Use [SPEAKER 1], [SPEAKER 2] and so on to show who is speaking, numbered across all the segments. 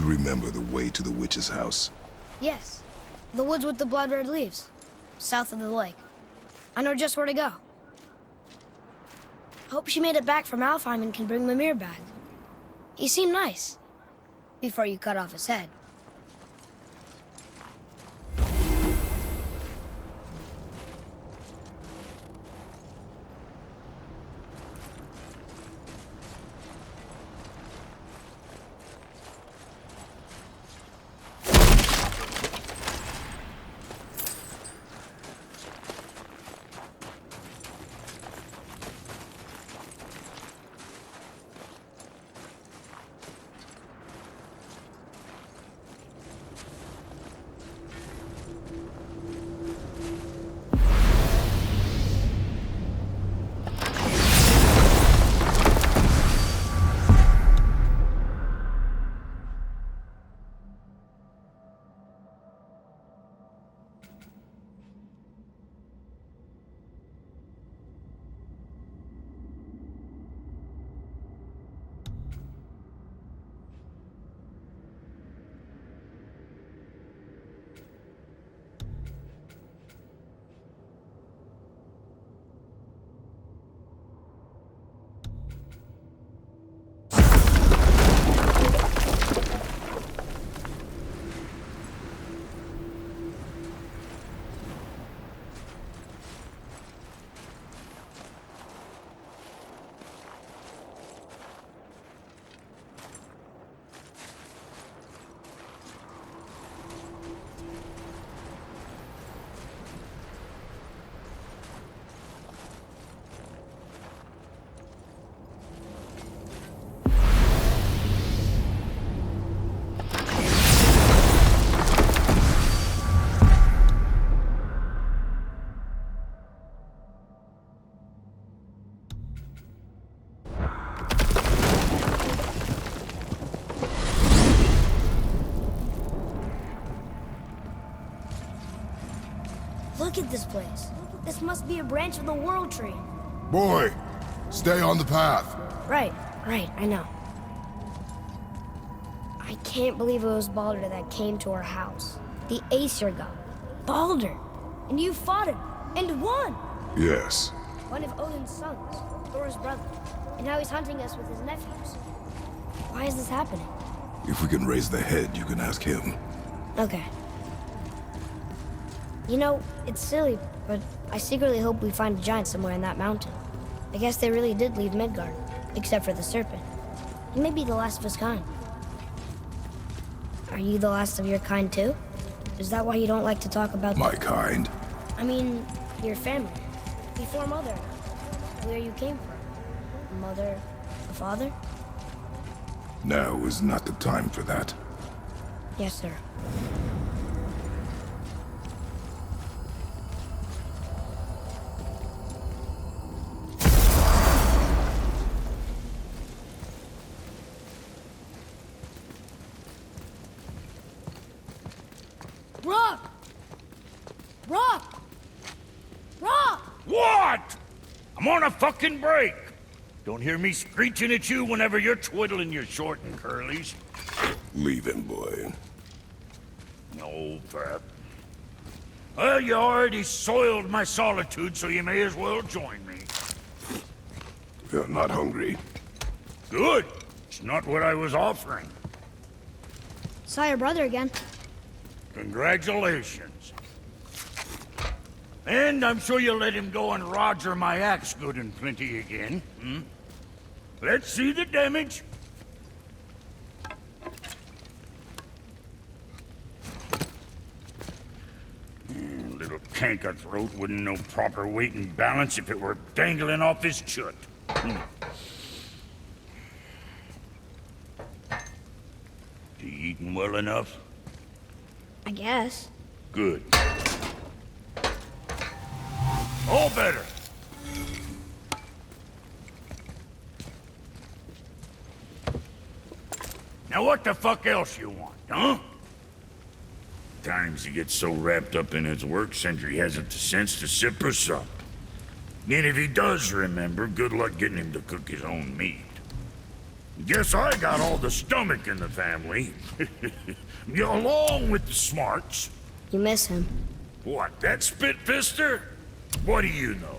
[SPEAKER 1] remember the way to the witch's house?
[SPEAKER 2] Yes. The woods with the blood-red leaves. South of the lake. I know just where to go. Hope she made it back from Alfheim and can bring Mimir back. He seemed nice. Before you cut off his head. Look at this place. This must be a branch of the World Tree.
[SPEAKER 1] Boy, stay on the path.
[SPEAKER 2] Right, I know. I can't believe it was Baldur that came to our house. The Aesir god. Baldur! And you fought him, and won!
[SPEAKER 1] Yes.
[SPEAKER 2] One of Odin's sons, Thor's brother. And now he's hunting us with his nephews. Why is this happening?
[SPEAKER 1] If we can raise the head, you can ask him.
[SPEAKER 2] Okay. You know, it's silly, but I secretly hope we find a giant somewhere in that mountain. I guess they really did leave Midgard, except for the serpent. He may be the last of his kind. Are you the last of your kind too? Is that why you don't like to talk about...
[SPEAKER 1] My kind?
[SPEAKER 2] I mean, your family. Before Mother. Where you came from. Mother, a father?
[SPEAKER 1] Now is not the time for that.
[SPEAKER 2] Yes, sir. Rock! Rock! Rock!
[SPEAKER 3] What? I'm on a fucking break. Don't hear me screeching at you whenever you're twiddling your short and curlies.
[SPEAKER 1] Leave him, boy.
[SPEAKER 3] No, Pep. Well, you already soiled my solitude, so you may as well join me.
[SPEAKER 1] You're not hungry.
[SPEAKER 3] Good. It's not what I was offering.
[SPEAKER 2] Saw your brother again.
[SPEAKER 3] Congratulations. And I'm sure you'll let him go and Roger my axe good and plenty again, hmm? Let's see the damage. Little canker throat wouldn't know proper weight and balance if it were dangling off his chut. You eating well enough?
[SPEAKER 2] I guess.
[SPEAKER 3] Good. All better. Now what the fuck else you want, huh? Times he gets so wrapped up in his work, Sentry hasn't the sense to sip or sup. And if he does remember, good luck getting him to cook his own meat. Guess I got all the stomach in the family. Along with the smarts.
[SPEAKER 2] You miss him.
[SPEAKER 3] What, that spit-fister? What do you know?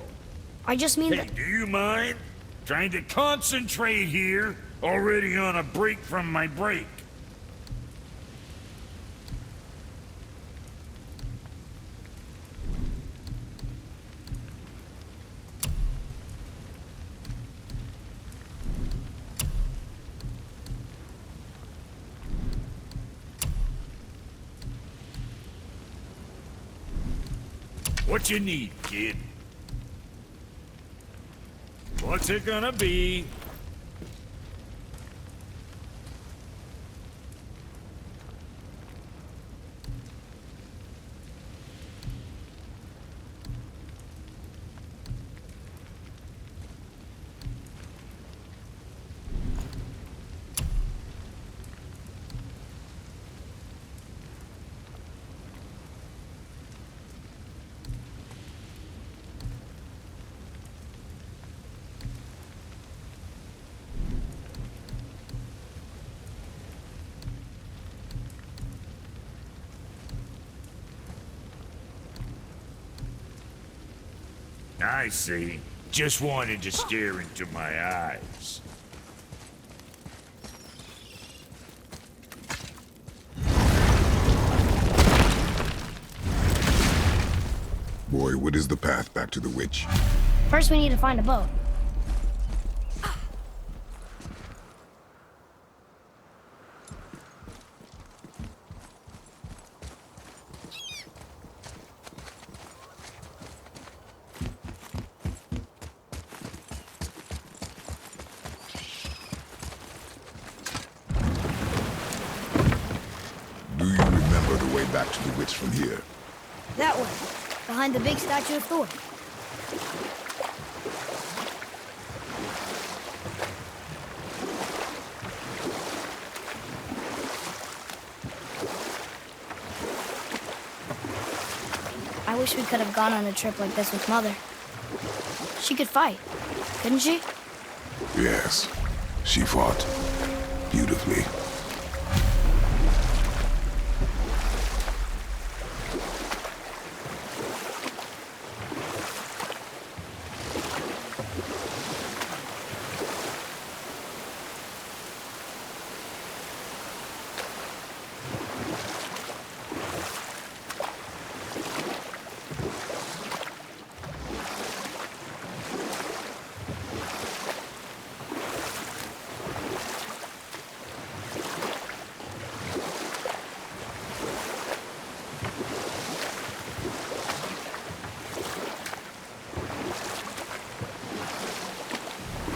[SPEAKER 2] I just mean
[SPEAKER 3] Hey,
[SPEAKER 2] that...
[SPEAKER 3] do you mind? Trying to concentrate here, already on a break from my break. What you need, kid? What's it gonna be? I see. Just wanted to stare into my eyes.
[SPEAKER 1] Boy, what is the path back to the witch?
[SPEAKER 2] First we need to find a boat.
[SPEAKER 1] Do you remember the way back to the witch from here?
[SPEAKER 2] That way, behind the big statue of Thor. I wish we could have gone on a trip like this with Mother. She could fight, couldn't she?
[SPEAKER 1] Yes, she fought beautifully.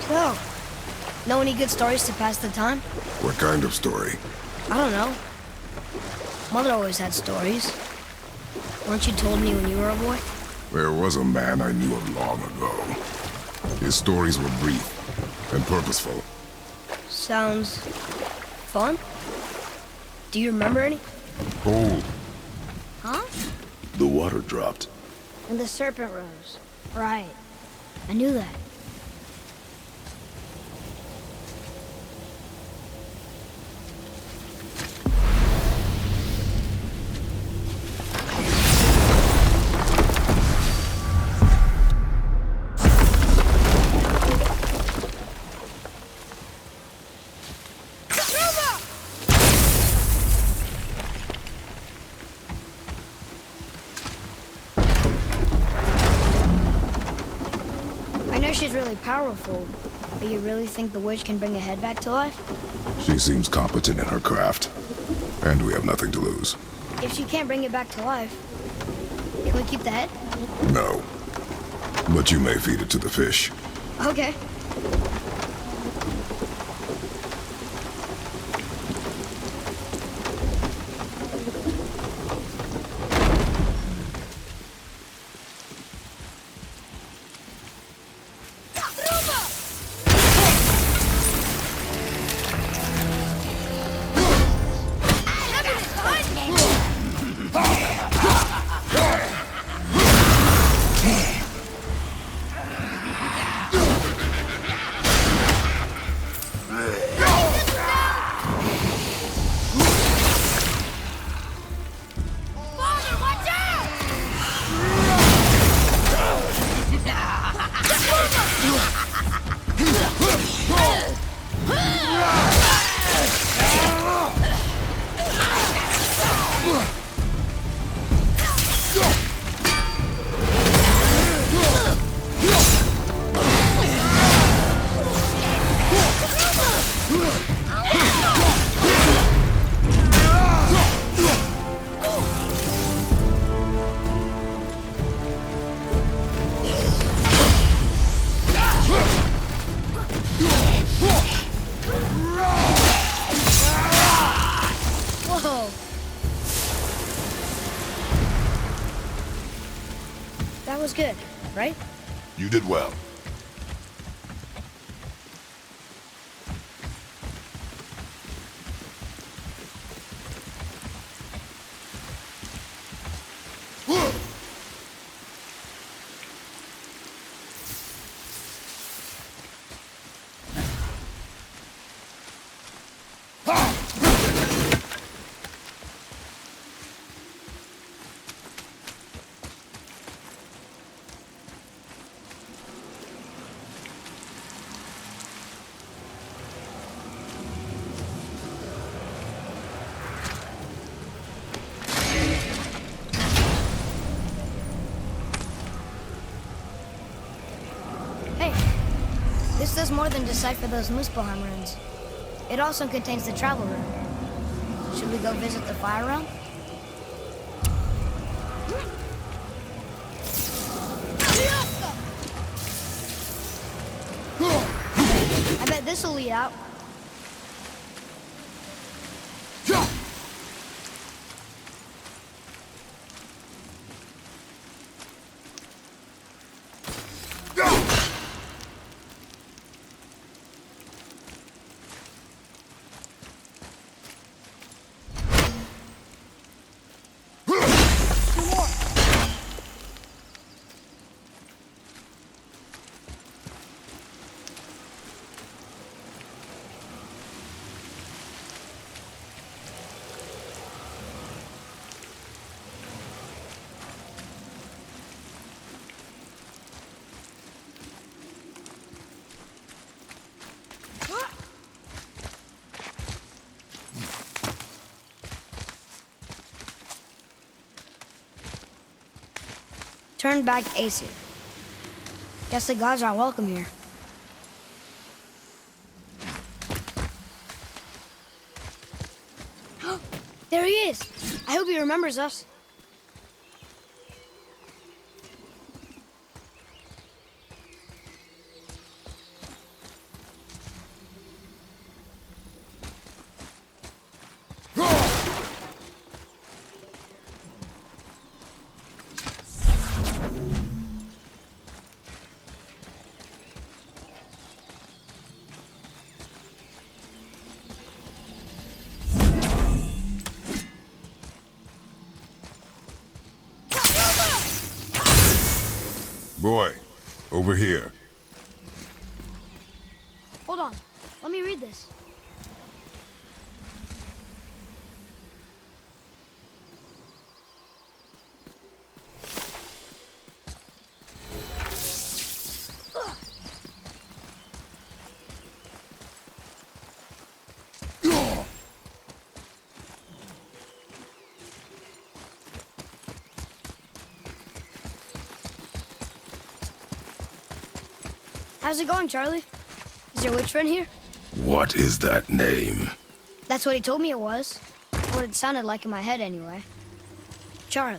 [SPEAKER 2] So, know any good stories to pass the time?
[SPEAKER 1] What kind of story?
[SPEAKER 2] I don't know. Mother always had stories. Weren't you told me when you were a boy?
[SPEAKER 1] There was a man I knew of long ago. His stories were brief and purposeful.
[SPEAKER 2] Sounds fun. Do you remember any?
[SPEAKER 1] Cold.
[SPEAKER 2] Huh?
[SPEAKER 1] The water dropped.
[SPEAKER 2] And the serpent rose. Right. I knew that. I know she's really powerful, but you really think the witch can bring a head back to life?
[SPEAKER 1] She seems competent in her craft, and we have nothing to lose.
[SPEAKER 2] If she can't bring it back to life, can we keep the head?
[SPEAKER 1] No. But you may feed it to the fish.
[SPEAKER 2] Okay. That was good, right?
[SPEAKER 1] You did well.
[SPEAKER 2] Hey, this does more than decipher those Muspelheim runes. It also contains the travel rune. Should we go visit the fire realm? I bet this'll lead out. Turn back Aesir. Guess the gods aren't welcome here. There he is! I hope he remembers us.
[SPEAKER 1] Boy, over here.
[SPEAKER 2] Hold on. Let me read this. How's it going, Charlie? Is your witch friend here?
[SPEAKER 1] What is that name?
[SPEAKER 2] That's what he told me it was. What it sounded like in my head, anyway. Charlie.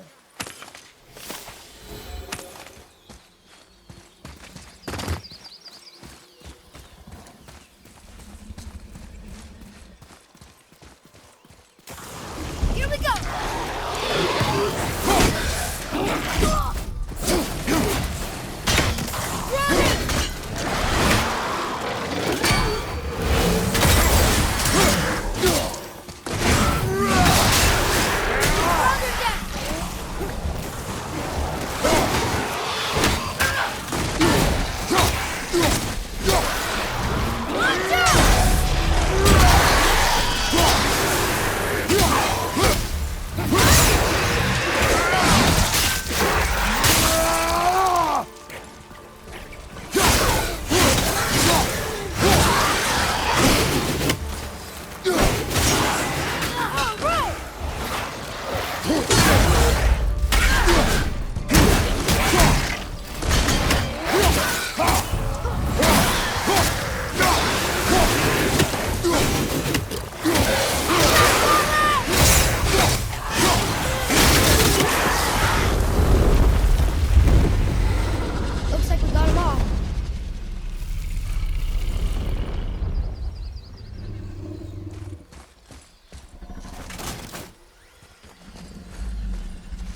[SPEAKER 2] Here we go!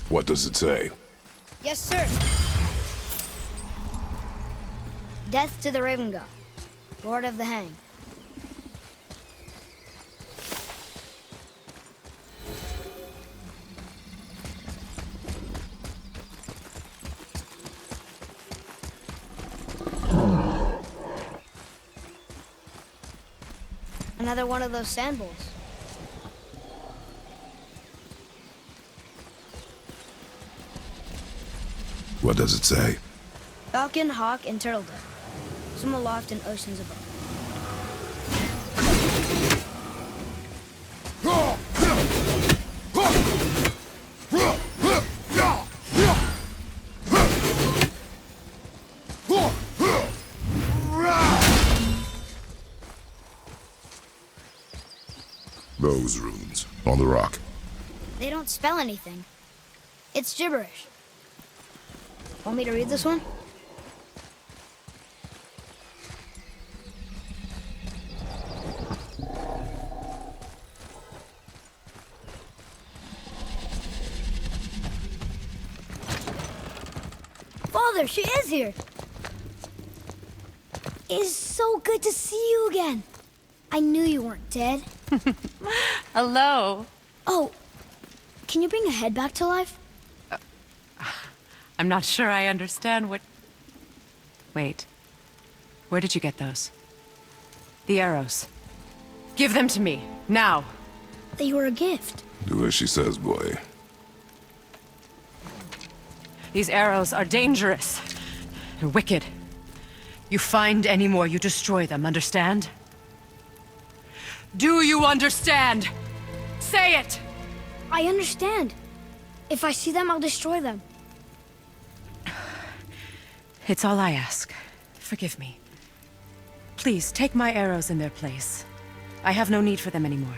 [SPEAKER 1] What does it say?
[SPEAKER 2] Yes, sir. Death to the Raven God, Lord of the Hang. Another one of those sand bowls.
[SPEAKER 1] What does it say?
[SPEAKER 2] Falcon, hawk, and turtle dove. Some aloft in oceans above.
[SPEAKER 1] Those runes on the rock.
[SPEAKER 2] They don't spell anything. It's gibberish. Want me to read this one? Father, she is here! It is so good to see you again. I knew you weren't dead.
[SPEAKER 4] Hello.
[SPEAKER 2] Oh, can you bring a head back to life?
[SPEAKER 4] I'm not sure I understand what... Wait. Where did you get those? The arrows. Give them to me, now.
[SPEAKER 2] They were a gift.
[SPEAKER 1] Do as she says, boy.
[SPEAKER 4] These arrows are dangerous. They're wicked. You find any more, you destroy them, understand? Do you understand? Say it!
[SPEAKER 2] I understand. If I see them, I'll destroy them.
[SPEAKER 4] It's all I ask. Forgive me. Please, take my arrows in their place. I have no need for them anymore.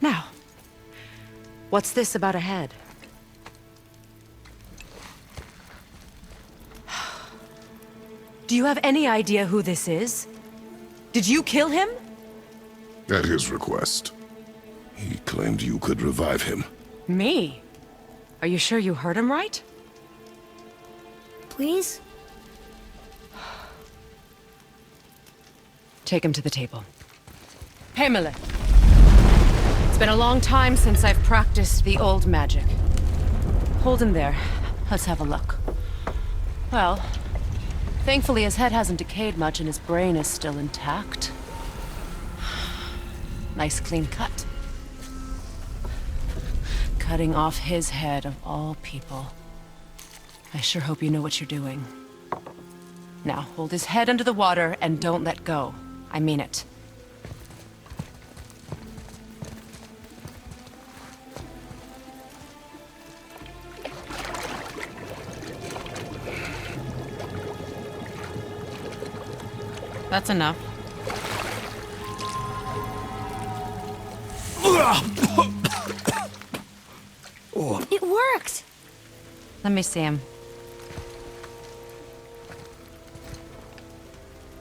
[SPEAKER 4] Now, what's this about a head? Do you have any idea who this is? Did you kill him?
[SPEAKER 1] At his request. He claimed you could revive him.
[SPEAKER 4] Me? Are you sure you heard him right?
[SPEAKER 2] Please?
[SPEAKER 4] Take him to the table. Pamela. It's been a long time since I've practiced the old magic. Hold him there. Let's have a look. Well, thankfully his head hasn't decayed much and his brain is still intact. Nice clean cut. Cutting off his head of all people. I sure hope you know what you're doing. Now, hold his head under the water and don't let go. I mean it. That's enough.
[SPEAKER 2] It worked!
[SPEAKER 4] Let me see him.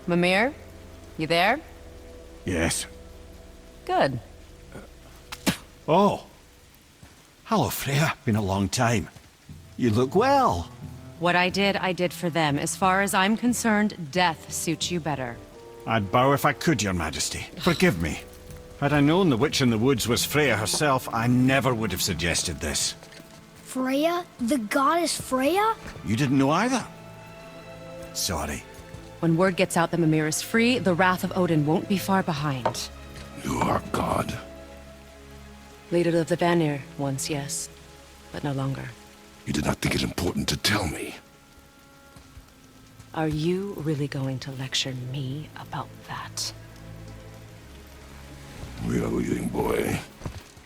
[SPEAKER 4] Mimir? You there?
[SPEAKER 5] Yes.
[SPEAKER 4] Good.
[SPEAKER 5] Oh. Hello, Freya. Been a long time. You look well.
[SPEAKER 4] What I did for them. As far as I'm concerned, death suits you better.
[SPEAKER 5] I'd bow if I could, Your Majesty. Forgive me. Had I known the witch in the woods was Freya herself, I never would have suggested this.
[SPEAKER 2] Freya? The goddess Freya?
[SPEAKER 5] You didn't know either? Sorry.
[SPEAKER 4] When word gets out that Mimir is free, the wrath of Odin won't be far behind.
[SPEAKER 1] You are God.
[SPEAKER 4] Leader of the Vanir, once, yes. But no longer.
[SPEAKER 1] You did not think it important to tell me.
[SPEAKER 4] Are you really going to lecture me about that?
[SPEAKER 1] We are leaving, boy.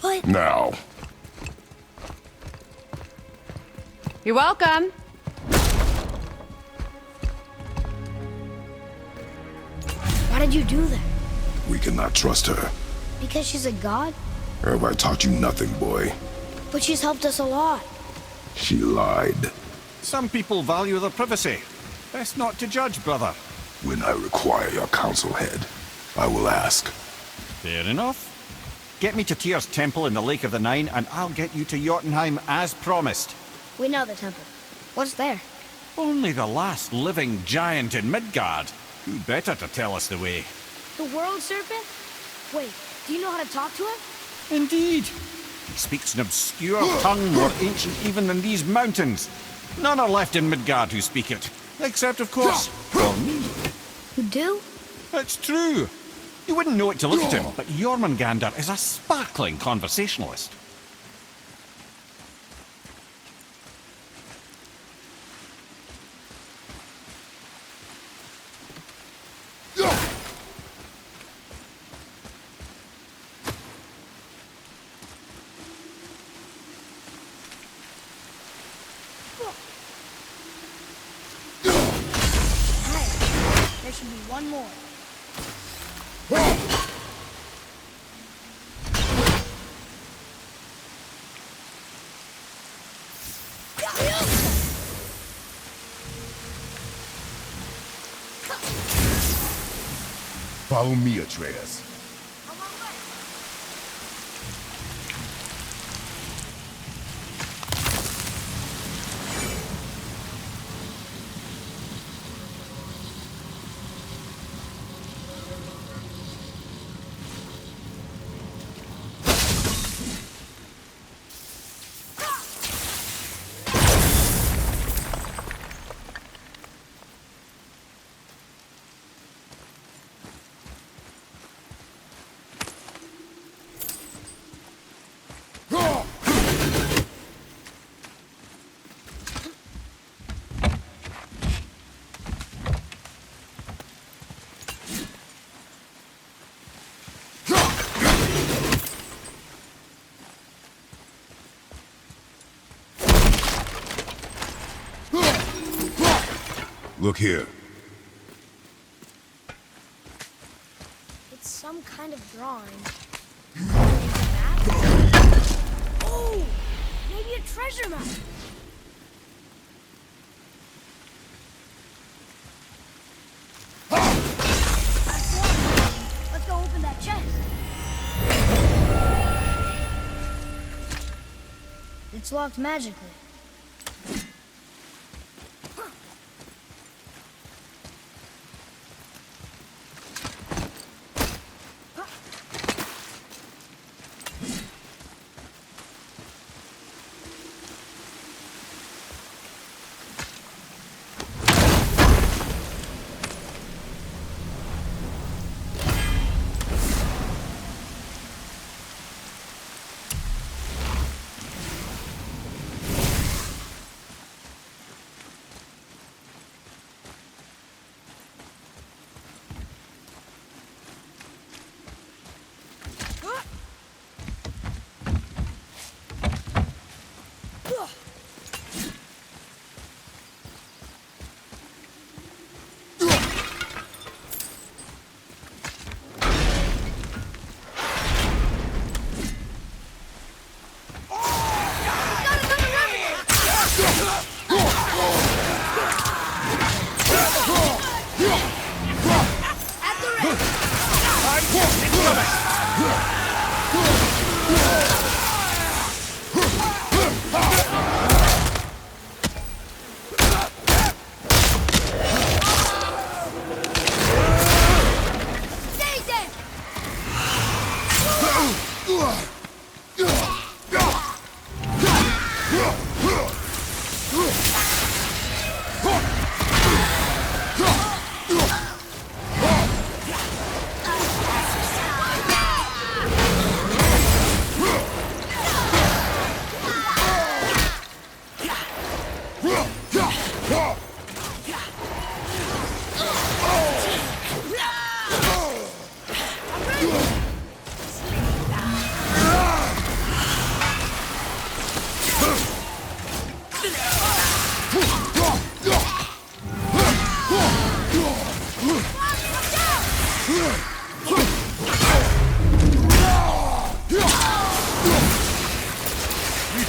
[SPEAKER 2] But...
[SPEAKER 1] Now.
[SPEAKER 4] You're welcome!
[SPEAKER 2] Why did you do that?
[SPEAKER 1] We cannot trust her.
[SPEAKER 2] Because she's a god?
[SPEAKER 1] Have I taught you nothing, boy?
[SPEAKER 2] But she's helped us a lot.
[SPEAKER 1] She lied.
[SPEAKER 5] Some people value their privacy. Best not to judge, brother.
[SPEAKER 1] When I require your counsel head, I will ask.
[SPEAKER 5] Fair enough. Get me to Tyr's temple in the Lake of the Nine, and I'll get you to Jötunheim as promised.
[SPEAKER 2] We know the temple. What's there?
[SPEAKER 5] Only the last living giant in Midgard. Who better to tell us the way?
[SPEAKER 2] The World Serpent? Wait, do you know how to talk to him?
[SPEAKER 5] Indeed. He speaks an obscure tongue more ancient even than these mountains. None are left in Midgard who speak it. Except, of course, for me.
[SPEAKER 2] You do?
[SPEAKER 5] It's true. You wouldn't know it to look at him, but Jormungandr is a sparkling conversationalist.
[SPEAKER 2] There should be one more.
[SPEAKER 1] Follow me, Atreus. Look here.
[SPEAKER 2] It's some kind of drawing. Oh! Maybe a treasure map! That's one. Let's go open that chest. It's locked magically.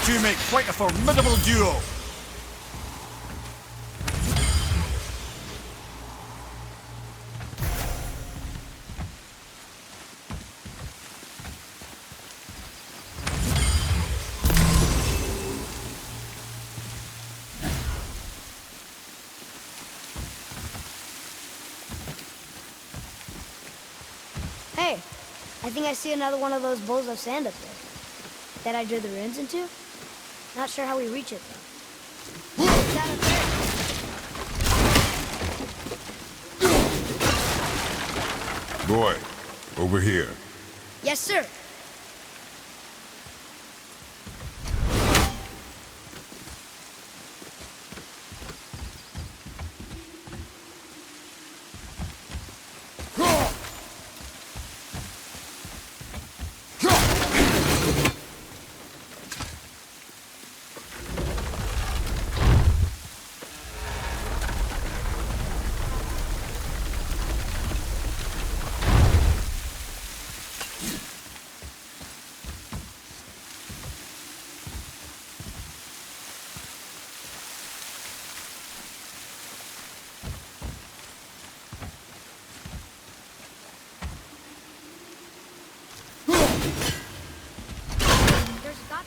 [SPEAKER 5] You make quite a formidable duo.
[SPEAKER 2] I think I see another one of those bowls of sand up there. That I drew the runes into? Not sure how we reach it, though. Down up there.
[SPEAKER 1] Boy, over here.
[SPEAKER 2] Yes, sir.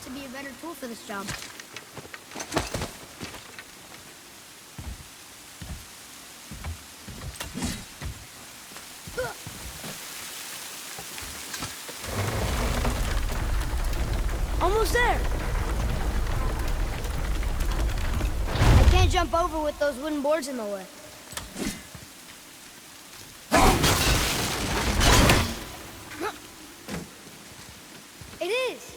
[SPEAKER 2] To be a better tool for this job. Almost there. I can't jump over with those wooden boards in the way. It is.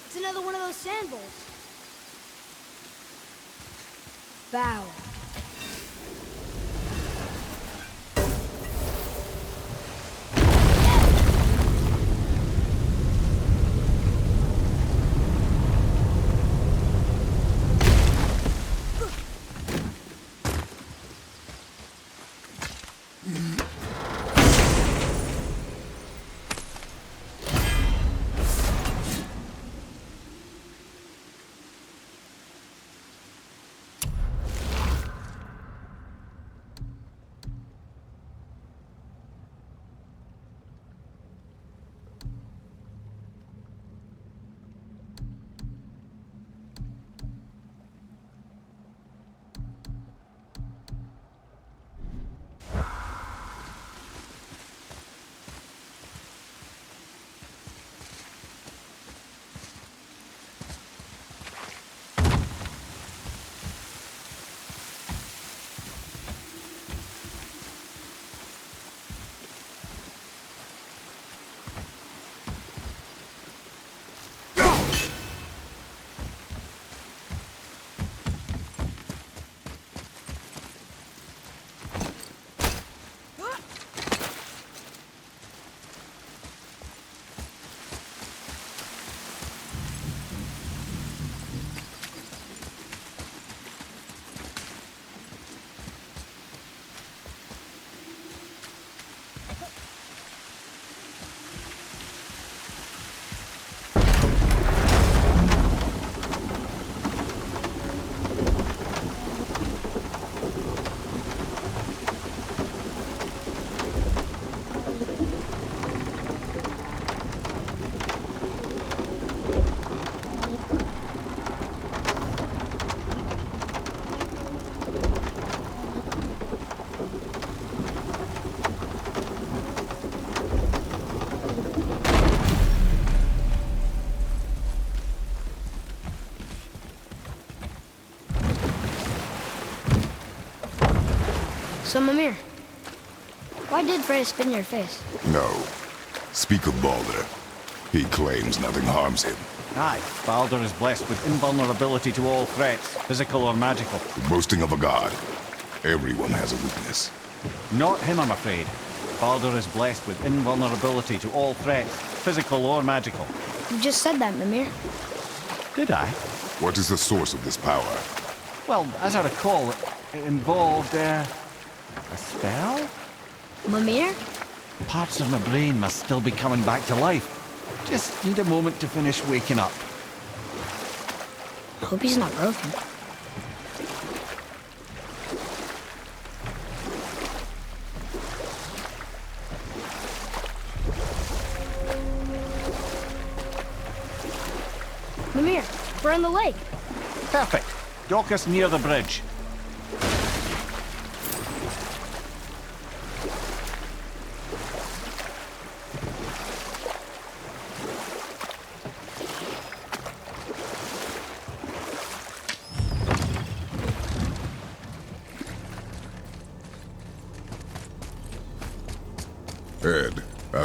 [SPEAKER 2] It's another one of those sand bowls. Bow. So, Mimir, why did Freya spit in your face?
[SPEAKER 1] No. Speak of Baldur. He claims nothing harms him.
[SPEAKER 5] Aye, Baldur is blessed with invulnerability to all threats, physical or magical.
[SPEAKER 1] The boasting of a god. Everyone has a weakness.
[SPEAKER 5] Not him, I'm afraid. Baldur is blessed with invulnerability to all threats, physical or magical.
[SPEAKER 2] You just said that, Mimir.
[SPEAKER 5] Did I?
[SPEAKER 1] What is the source of this power?
[SPEAKER 5] Well, as I recall, it involved, a spell?
[SPEAKER 2] Mimir?
[SPEAKER 5] Parts of my brain must still be coming back to life. Just need a moment to finish waking up.
[SPEAKER 2] Hope he's not broken. Mimir, we're on the lake.
[SPEAKER 5] Perfect. Dock us near the bridge.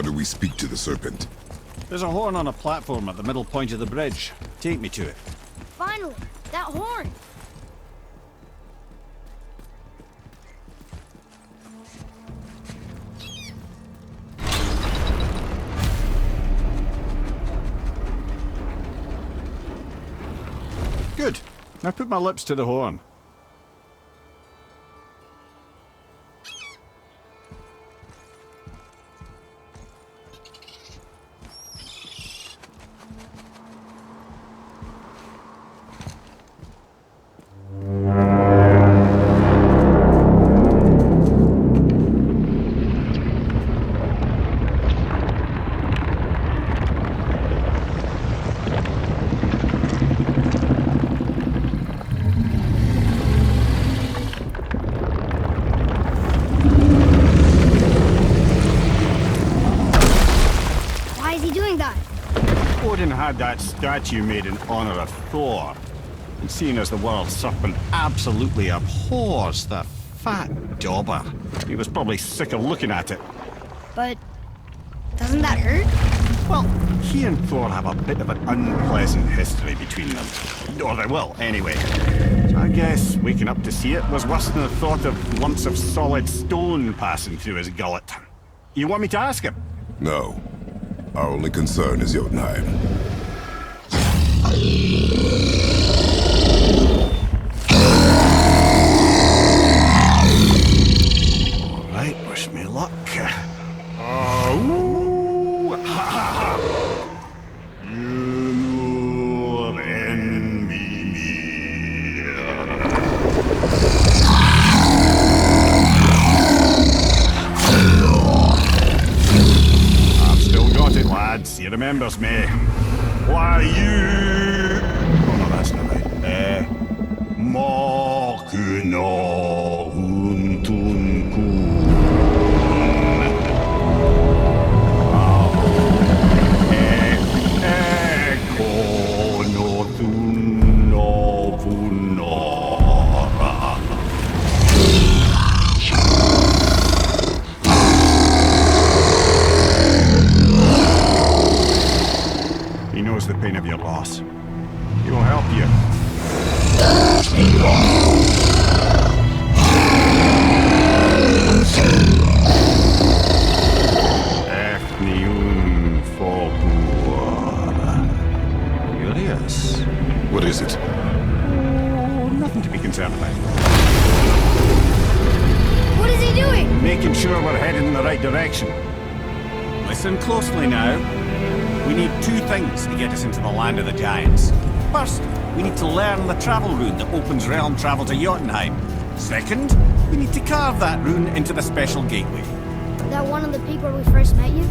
[SPEAKER 1] How do we speak to the Serpent?
[SPEAKER 5] There's a horn on a platform at the middle point of the bridge. Take me to it.
[SPEAKER 2] Finally, that horn!
[SPEAKER 5] Good. Now put my lips to the horn.
[SPEAKER 2] Why is he doing that?
[SPEAKER 5] Odin had that statue made in honor of Thor. And seeing as the World Serpent absolutely abhors the fat dauber, he was probably sick of looking at it.
[SPEAKER 2] But doesn't that hurt?
[SPEAKER 5] Well, he and Thor have a bit of an unpleasant history between them. Or they will, anyway. So I guess waking up to see it was worse than the thought of lumps of solid stone passing through his gullet. You want me to ask him?
[SPEAKER 1] No. Our only concern is Jötunheim.
[SPEAKER 5] Alright, wish me luck. Oh, ha ha ha! You and Mimir. I've still got it, lads. He remembers me. Why you? Oh no, that's not right. Mokuno Untunkun. He knows the pain of your loss. He will help you. Curious.
[SPEAKER 1] What is it?
[SPEAKER 5] Oh, nothing to be concerned about.
[SPEAKER 2] What is he doing?
[SPEAKER 5] Making sure we're headed in the right direction. Listen closely now. We need two things to get us into the land of the giants. First, we need to learn the travel rune that opens realm travel to Jötunheim. Second, we need to carve that rune into the special gateway.
[SPEAKER 2] That one on the peak where we first met you?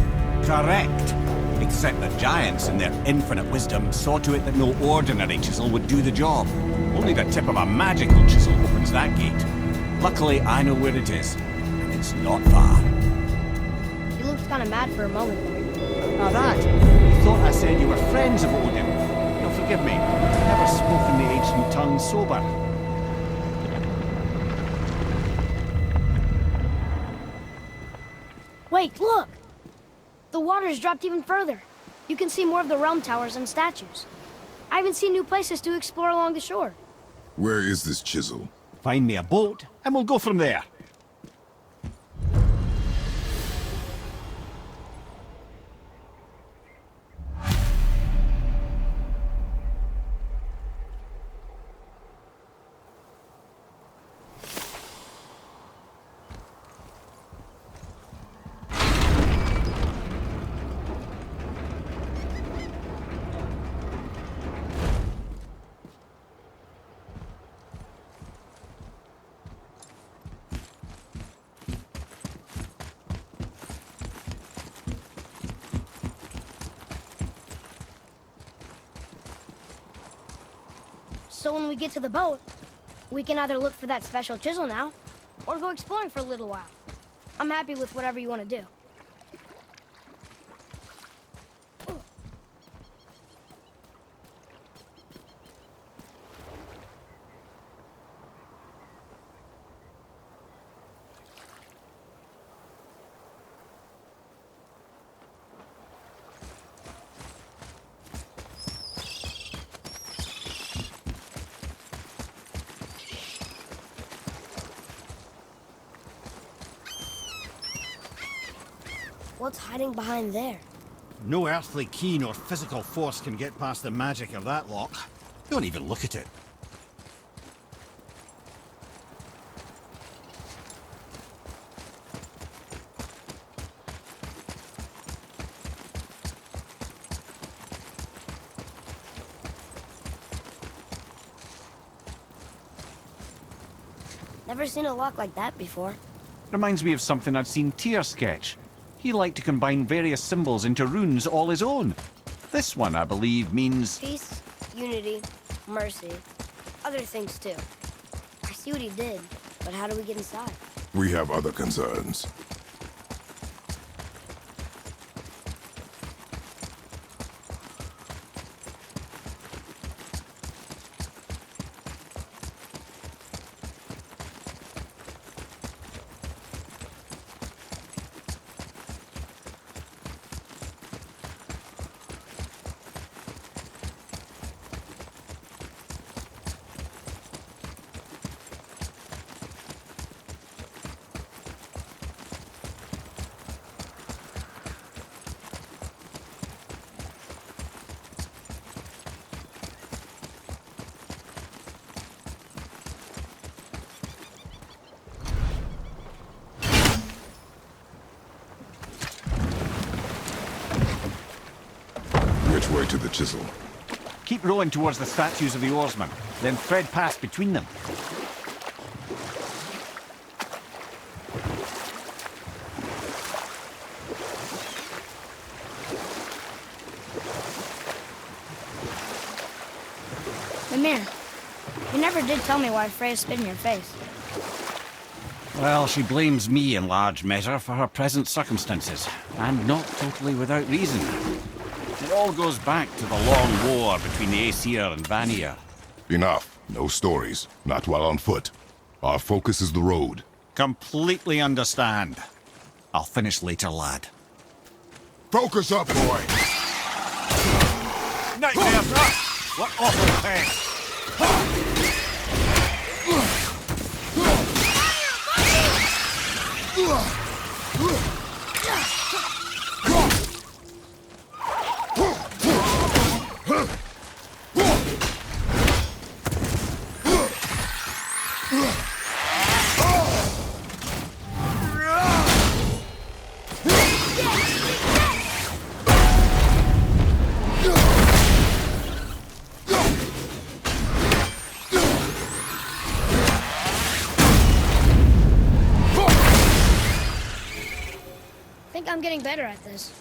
[SPEAKER 5] Correct. Except the giants, in their infinite wisdom, saw to it that no ordinary chisel would do the job. Only the tip of a magical chisel opens that gate. Luckily, I know where it is, and it's not far.
[SPEAKER 2] He looked kind of mad for a moment there.
[SPEAKER 5] Now that, you thought I said you were friends of Odin. You'll forgive me. I've never spoken the ancient tongue sober.
[SPEAKER 2] Wait, look! The water's dropped even further. You can see more of the realm towers and statues. I even see new places to explore along the shore.
[SPEAKER 1] Where is this chisel?
[SPEAKER 5] Find me a boat, and we'll go from there.
[SPEAKER 2] So when we get to the boat, we can either look for that special chisel now, or go exploring for a little while. I'm happy with whatever you want to do. What's hiding behind there?
[SPEAKER 5] No earthly key nor physical force can get past the magic of that lock. Don't even look at it.
[SPEAKER 2] Never seen a lock like that before.
[SPEAKER 6] Reminds me of something I'd seen Tyr sketch. He liked to combine various symbols into runes all his own. This one, I believe, means...
[SPEAKER 2] Peace, unity, mercy. Other things too. I see what he did, but how do we get inside?
[SPEAKER 1] We have other concerns. Which way to the Chisel?
[SPEAKER 6] keep rowing towards the statues of the oarsmen, then thread past between them.
[SPEAKER 2] Mimir, you never did tell me why Freya spit in your face.
[SPEAKER 5] Well, she blames me in large measure for her present circumstances, and not totally without reason. It all goes back to the long war between the Aesir and Vanir.
[SPEAKER 1] Enough. No stories. Not while on foot. Our focus is the road.
[SPEAKER 5] Completely understand. I'll finish later, lad.
[SPEAKER 1] Focus up, boy!
[SPEAKER 5] Nightmare! What awful pain!
[SPEAKER 2] I think I'm getting better at this.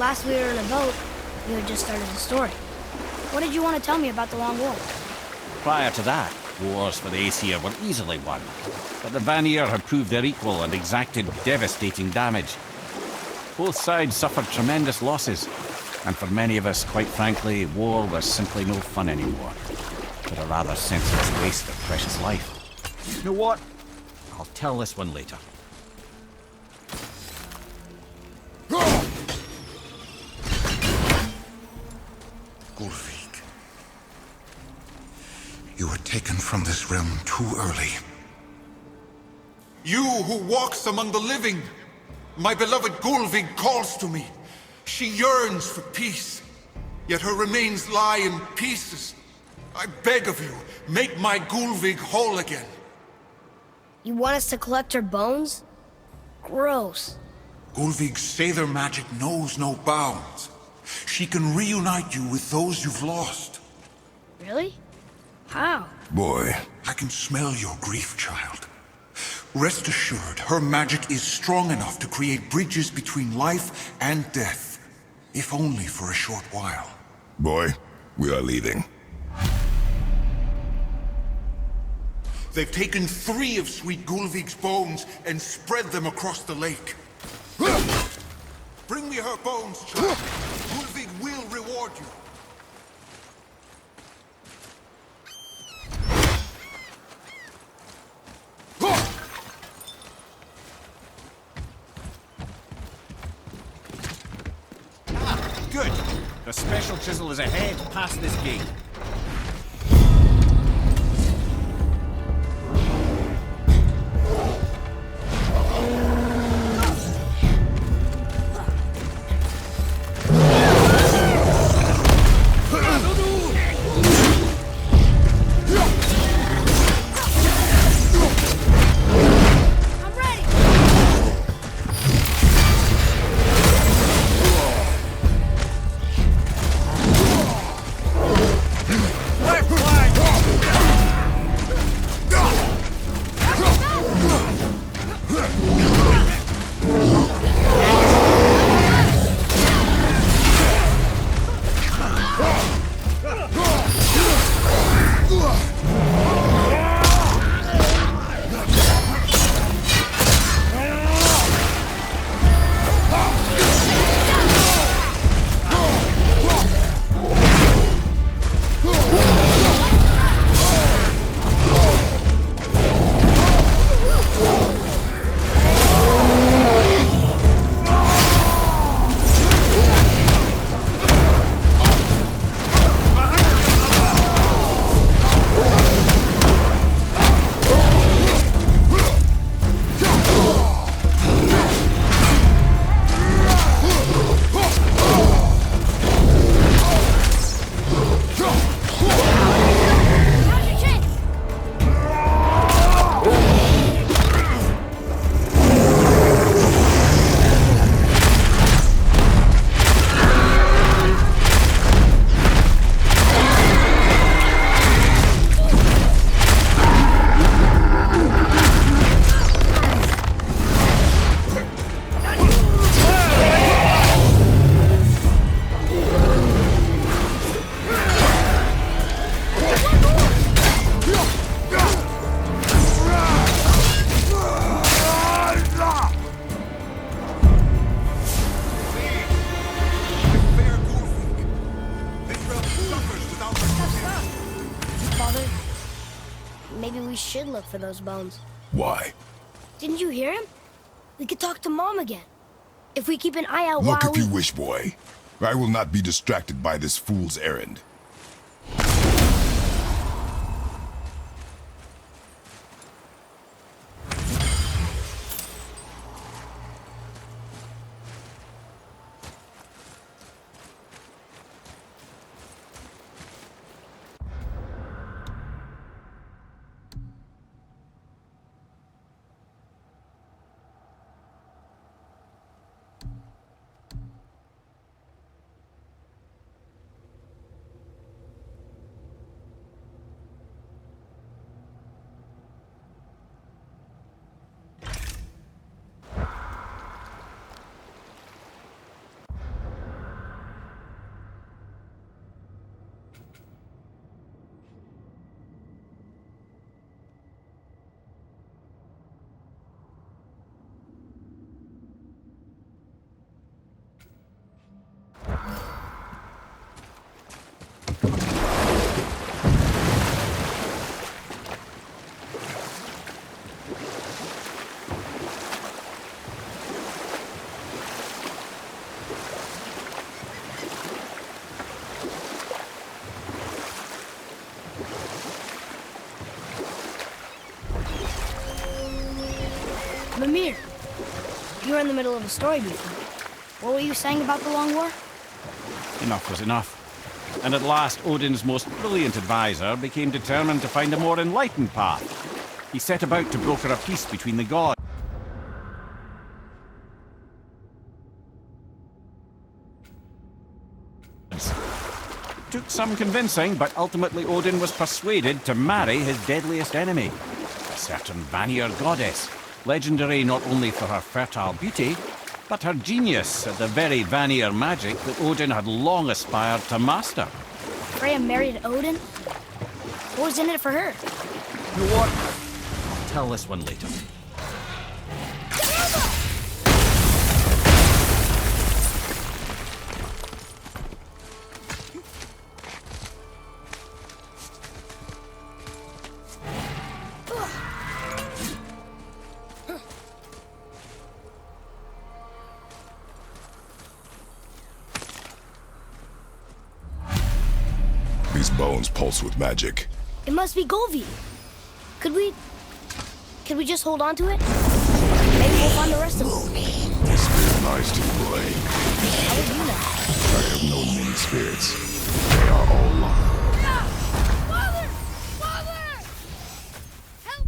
[SPEAKER 2] Last we were in a boat, you had just started the story. What did you want to tell me about the Long War?
[SPEAKER 5] Prior to that, wars for the Aesir were easily won, but the Vanir had proved their equal and exacted devastating damage. Both sides suffered tremendous losses, and for many of us, quite frankly, war was simply no fun anymore, but a rather senseless waste of precious life. You know what? I'll tell this one later.
[SPEAKER 7] Gulvig, you were taken from this realm too early. You who walks among the living, my beloved Gulvig calls to me. She yearns for peace, yet her remains lie in pieces. I beg of you, make my Gulvig whole again.
[SPEAKER 2] You want us to collect her bones? Gross.
[SPEAKER 7] Gulvig's Sather magic knows no bounds. She can reunite you with those you've lost.
[SPEAKER 2] Really? How?
[SPEAKER 1] Boy,
[SPEAKER 7] I can smell your grief, child. Rest assured, her magic is strong enough to create bridges between life and death, if only for a short while.
[SPEAKER 1] boy, we are leaving.
[SPEAKER 7] They've taken 3 of sweet Gulvig's bones and spread them across the lake. Bring me her bones, child. Gulvig will reward you.
[SPEAKER 5] Good. The special chisel is ahead, past this gate.
[SPEAKER 2] Maybe we should look for those bones.
[SPEAKER 1] Why?
[SPEAKER 2] Didn't you hear him? We could talk to Mom again. If we keep an eye out
[SPEAKER 1] Look
[SPEAKER 2] while
[SPEAKER 1] if you wish, boy. I will not be distracted by this fool's errand.
[SPEAKER 2] Mimir, you were in the middle of a story before. What were you saying about the Long War?
[SPEAKER 6] Enough was enough. And at last, Odin's most brilliant advisor became determined to find a more enlightened path. He set about to broker a peace between the gods. Took some convincing, but ultimately Odin was persuaded to marry his deadliest enemy, a certain Vanir goddess, legendary not only for her fertile beauty, but her genius at the very Vanir magic that Odin had long aspired to master.
[SPEAKER 2] Freya married Odin? What was in it for her?
[SPEAKER 6] You know what? I'll tell this one later.
[SPEAKER 1] These bones pulse with magic.
[SPEAKER 2] It must be Golvi. Could we just hold on to it? Maybe we'll find the rest of them.
[SPEAKER 1] The spirit lies to you, boy.
[SPEAKER 2] How would you know?
[SPEAKER 1] I have known many spirits. They are all lost.
[SPEAKER 2] Father! Father! Help!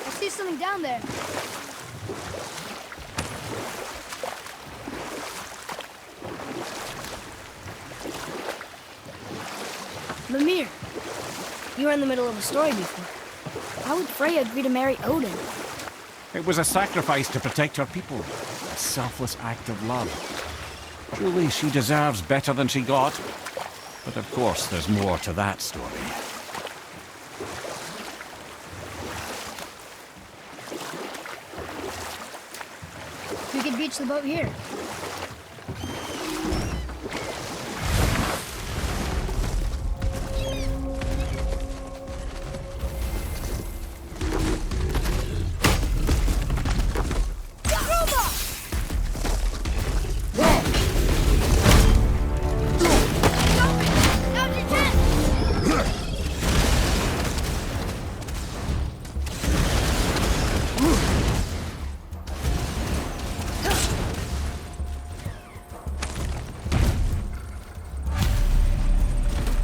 [SPEAKER 2] I see something down there. Mimir, you were in the middle of a story before. How would Freya agree to marry Odin?
[SPEAKER 6] It was a sacrifice to protect her people, a selfless act of love. Truly, she deserves better than she got. But of course, there's more to that story.
[SPEAKER 2] We could beach the boat here.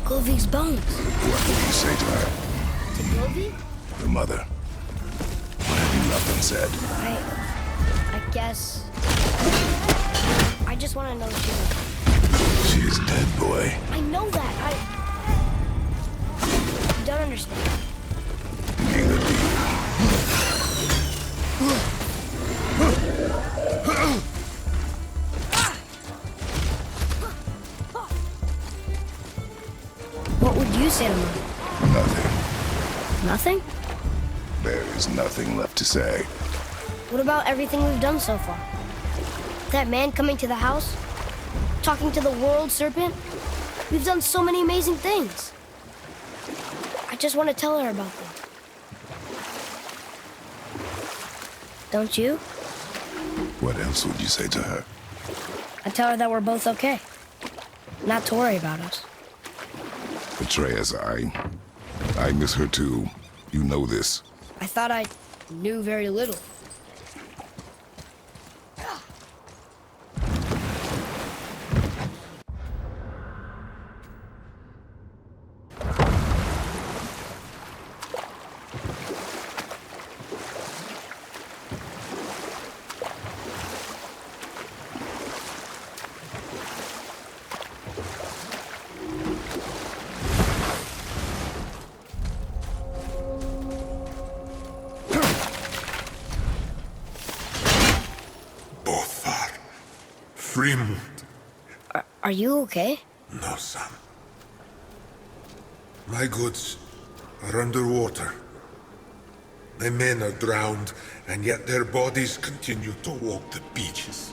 [SPEAKER 2] Golvi's bones.
[SPEAKER 1] What did you say to her?
[SPEAKER 2] To Golvi?
[SPEAKER 1] Your mother. What have you left unsaid?
[SPEAKER 2] I guess... I just want to know too.
[SPEAKER 1] She is dead, boy.
[SPEAKER 2] I know that. You don't understand.
[SPEAKER 1] Neither do you.
[SPEAKER 2] What would you say to Mom?
[SPEAKER 1] Nothing.
[SPEAKER 2] Nothing?
[SPEAKER 1] There is nothing left to say.
[SPEAKER 2] What about everything we've done so far? That man coming to the house? talking to the World Serpent. We've done so many amazing things. I just want to tell her about them. Don't you?
[SPEAKER 1] What else would you say to her?
[SPEAKER 2] I tell her that we're both okay. Not to worry about us.
[SPEAKER 1] Atreus, I miss her too. You know this.
[SPEAKER 2] I thought I knew very little. Are you okay?
[SPEAKER 7] No, son. My goods are underwater. My men are drowned, and yet their bodies continue to walk the beaches.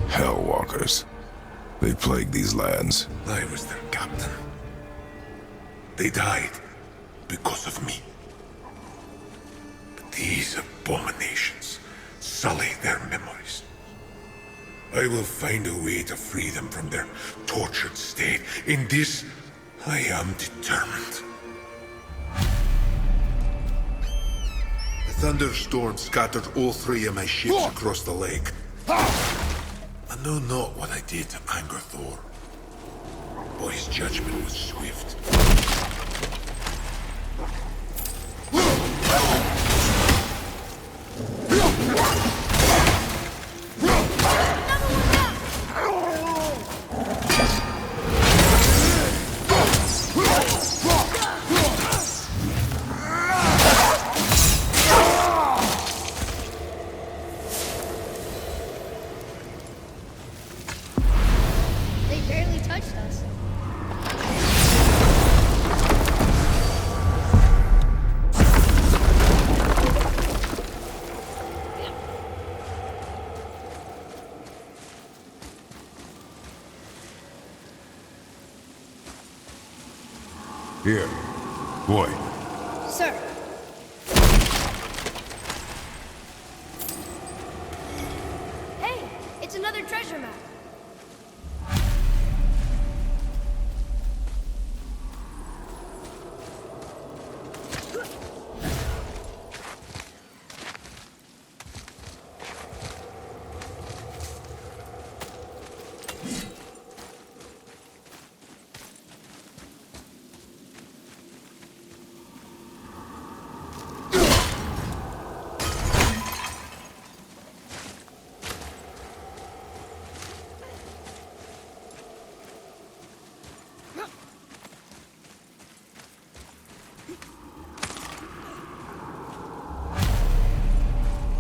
[SPEAKER 1] Hellwalkers. They plague these lands.
[SPEAKER 7] I was their captain. They died because of me. But these abominations sully their memories. I will find a way to free them from their tortured state. In this, I am determined. A thunderstorm scattered all 3 of my ships across the lake. I know not what I did to anger Thor, but his judgment was swift.
[SPEAKER 1] Here. Boy.
[SPEAKER 2] Sir. Hey, it's another treasure map.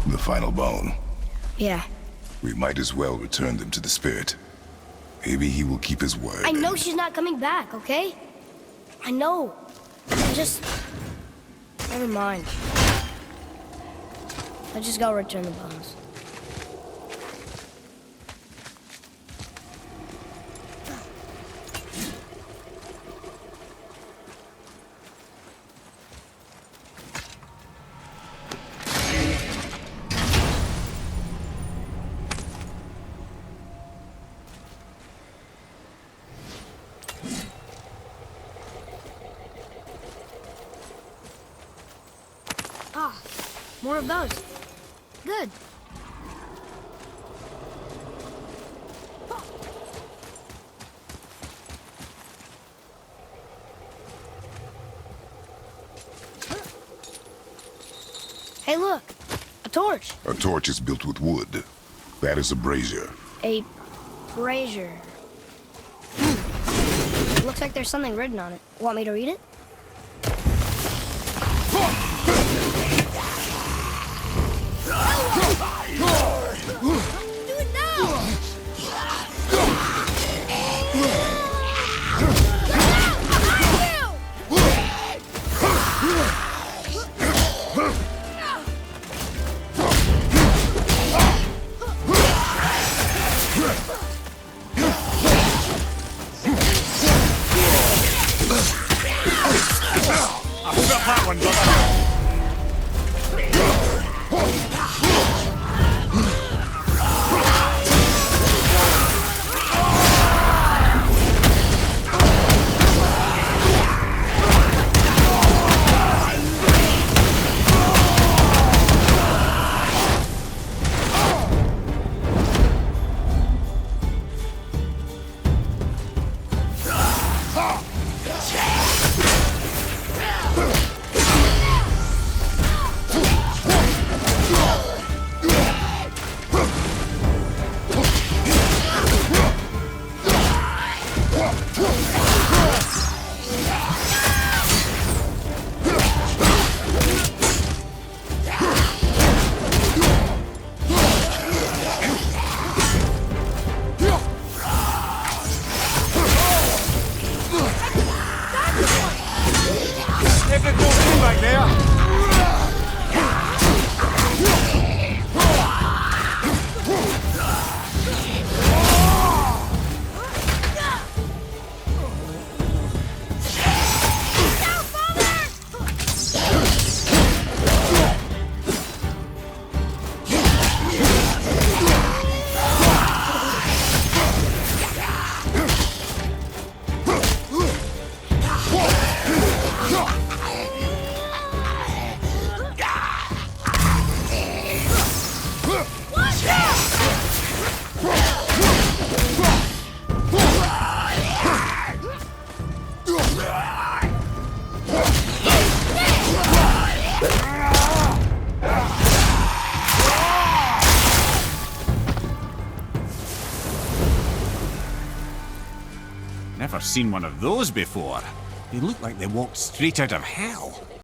[SPEAKER 1] The final bone.
[SPEAKER 2] Yeah.
[SPEAKER 1] We might as well return them to the spirit. Maybe he will keep his word.
[SPEAKER 2] I know she's not coming back, okay? I know. Never mind. I just gotta return the bones. More of those. Good. Hey, look. A torch.
[SPEAKER 1] A torch is built with wood. That is a brazier.
[SPEAKER 2] A brazier. Looks like there's something written on it. Want me to read it? Do it now!
[SPEAKER 5] that one, brother. Never seen one of those before. They look like they walked straight out of hell.